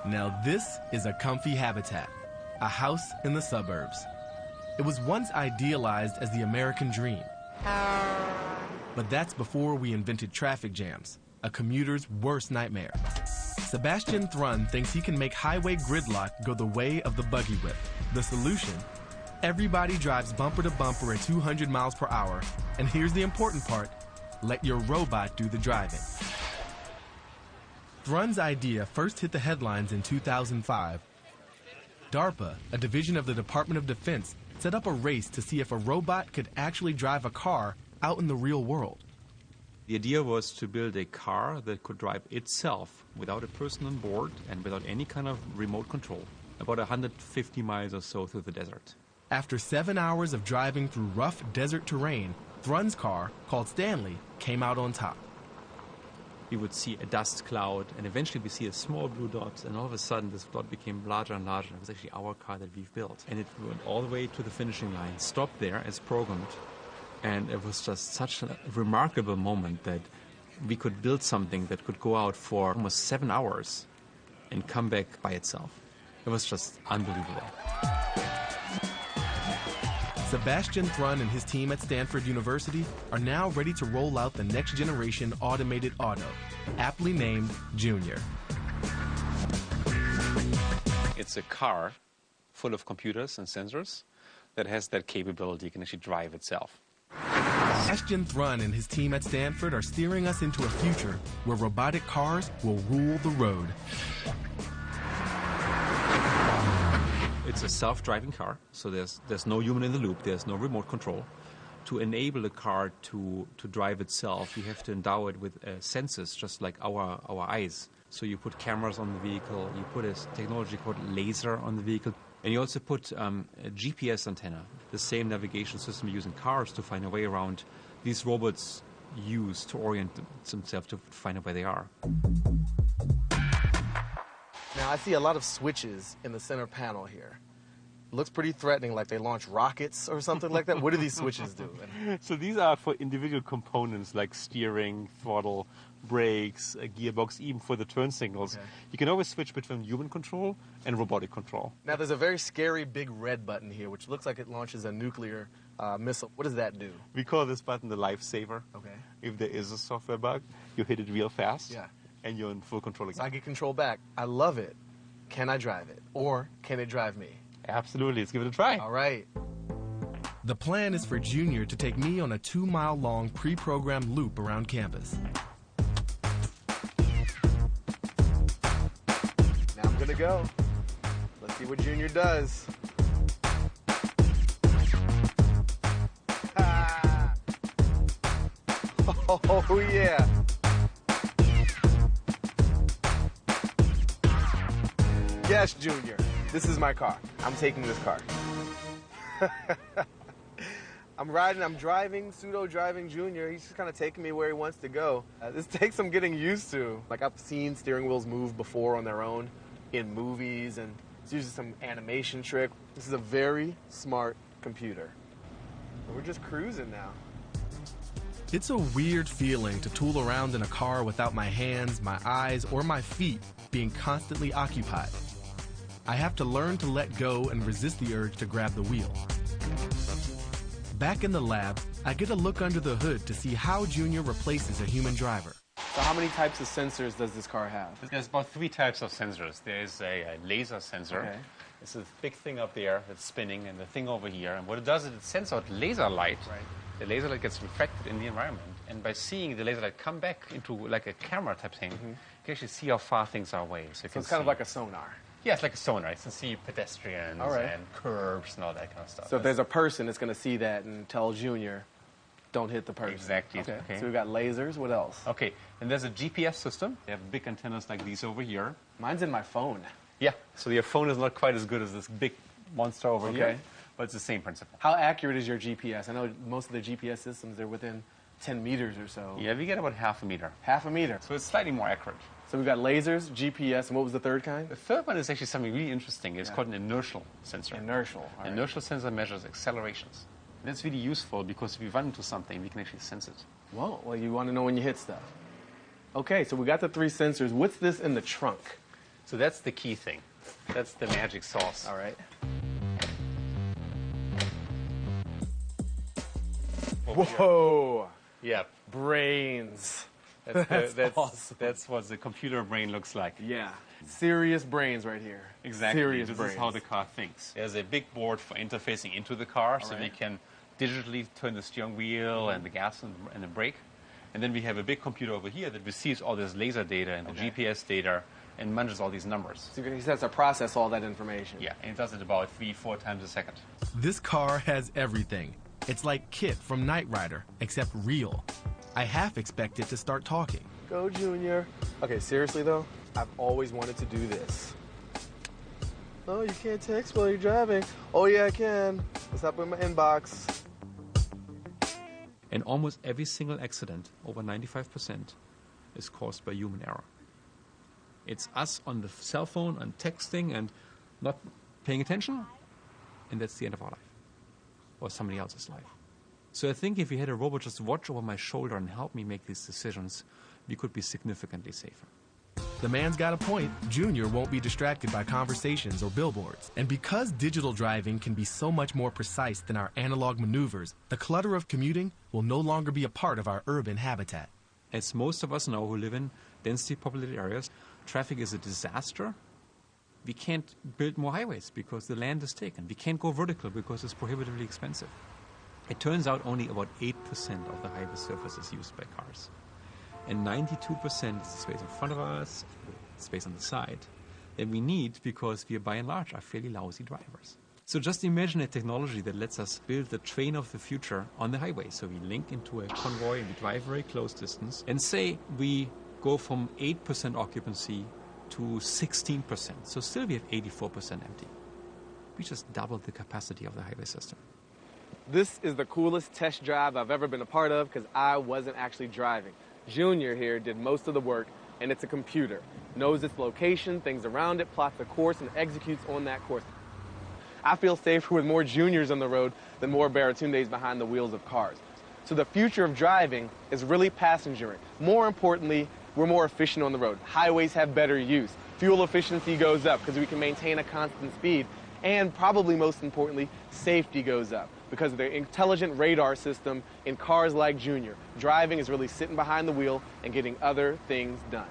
Now this is a comfy habitat, a house in the suburbs. It was once idealized as the American dream. But that's before we invented traffic jams, a commuter's worst nightmare. Sebastian Thrun thinks he can make highway gridlock go the way of the buggy whip. The solution? Everybody drives bumper to bumper at 200 miles per hour, and here's the important part, let your robot do the driving. Thrun's idea first hit the headlines in 2005. DARPA, a division of the Department of Defense, set up a race to see if a robot could actually drive a car out in the real world. The idea was to build a car that could drive itself without a person on board and without any kind of remote control, about 150 miles or so through the desert. After 7 hours of driving through rough desert terrain, Thrun's car, called Stanley, came out on top. We would see a dust cloud, and eventually we see a small blue dot, and all of a sudden this dot became larger and larger. It was actually our car that we've built. And it went all the way to the finishing line, stopped there as programmed, and it was just such a remarkable moment that we could build something that could go out for almost 7 hours and come back by itself. It was just unbelievable. Sebastian Thrun and his team at Stanford University are now ready to roll out the next generation automated auto, aptly named Junior. It's a car full of computers and sensors that has that capability. It can actually drive itself. Sebastian Thrun and his team at Stanford are steering us into a future where robotic cars will rule the road. It's a self-driving car, so there's no human in the loop, there's no remote control. To enable a car to drive itself, you have to endow it with sensors, just like our eyes. So you put cameras on the vehicle, you put a technology called laser on the vehicle, and you also put a GPS antenna, the same navigation system you use in cars to find a way around. These robots use to orient themselves to find out where they are. Now, I see a lot of switches in the center panel here. It looks pretty threatening, like they launch rockets or something like that. What do these switches do? So these are for individual components like steering, throttle, brakes, a gearbox, even for the turn signals. Okay. You can always switch between human control and robotic control. Now, there's a very scary big red button here, which looks like it launches a nuclear missile. What does that do? We call this button the lifesaver. Okay. If there is a software bug, you hit it real fast. Yeah. And you're in full control again. So I get control back. I love it. Can I drive it? Or can it drive me? Absolutely. Let's give it a try. All right. The plan is for Junior to take me on a 2-mile-long pre-programmed loop around campus. Now I'm gonna go. Let's see what Junior does. Ah. Oh, yeah. Yes, Junior. This is my car. I'm taking this car. I'm driving, pseudo-driving Junior. He's just kind of taking me where he wants to go. This takes some getting used to. Like, I've seen steering wheels move before on their own in movies, and it's usually some animation trick. This is a very smart computer. We're just cruising now. It's a weird feeling to tool around in a car without my hands, my eyes, or my feet being constantly occupied. I have to learn to let go and resist the urge to grab the wheel. Back in the lab, I get a look under the hood to see how Junior replaces a human driver. So how many types of sensors does this car have? There's about 3 types of sensors. There's a laser sensor. Okay. It's a big thing up there that's spinning, and the thing over here. And what it does is it sends out laser light. Right. The laser light gets reflected in the environment. And by seeing the laser light come back into like a camera type thing, you can actually see how far things are away. So it's kind of like a sonar. Yeah, it's like a sonar. You can see pedestrians and curbs and all that kind of stuff. So if there's a person, it's going to see that and tell Junior, don't hit the person. Exactly. Okay. So we've got lasers. What else? Okay. And there's a GPS system. They have big antennas like these over here. Mine's in my phone. Yeah. So your phone is not quite as good as this big monster over here, but it's the same principle. How accurate is your GPS? I know most of the GPS systems, they're within 10 meters or so. Yeah, we get about half a meter. Half a meter. So it's slightly more accurate. So we've got lasers, GPS, and what was the third kind? The third one is actually something really interesting. It's called an inertial sensor. Inertial. An inertial sensor measures accelerations. That's really useful because if we run into something, we can actually sense it. Whoa, well, you want to know when you hit stuff. Okay, so we got the 3 sensors. What's this in the trunk? So that's the key thing. That's the magic sauce. All right. Whoa! Yeah. Brains. That's awesome. That's what the computer brain looks like. Yeah. Serious brains right here. Exactly. Serious This brains. is how the car thinks. There's a big board for interfacing into the car, so we can digitally turn the steering wheel and the gas and the brake. And then we have a big computer over here that receives all this laser data and the GPS data and manages all these numbers. So he has to process all that information. Yeah, and it does it about 3-4 times a second. This car has everything. It's like Kit from Knight Rider, except real. I half expect it to start talking. Go, Junior. Okay, seriously though, I've always wanted to do this. Oh, you can't text while you're driving. Oh yeah, I can. Let's hop in my inbox. And almost every single accident, over 95%, is caused by human error. It's us on the cell phone and texting and not paying attention, and that's the end of our life, or somebody else's life. So I think if we had a robot just watch over my shoulder and help me make these decisions, we could be significantly safer. The man's got a point. Junior won't be distracted by conversations or billboards. And because digital driving can be so much more precise than our analog maneuvers, the clutter of commuting will no longer be a part of our urban habitat. As most of us know who live in densely populated areas, traffic is a disaster. We can't build more highways because the land is taken. We can't go vertical because it's prohibitively expensive. It turns out only about 8% of the highway surface is used by cars. And 92% is the space in front of us, space on the side, that we need because we, by and large, are fairly lousy drivers. So just imagine a technology that lets us build the train of the future on the highway. So we link into a convoy and we drive very close distance. And say we go from 8% occupancy to 16%. So still we have 84% empty. We just doubled the capacity of the highway system. This is the coolest test drive I've ever been a part of because I wasn't actually driving. Junior here did most of the work, and it's a computer. Knows its location, things around it, plots a course, and executes on that course. I feel safer with more Juniors on the road than more Baratundes behind the wheels of cars. So the future of driving is really passengering. More importantly, we're more efficient on the road. Highways have better use. Fuel efficiency goes up because we can maintain a constant speed. And probably most importantly, safety goes up because of the intelligent radar system in cars like Junior. Driving is really sitting behind the wheel and getting other things done.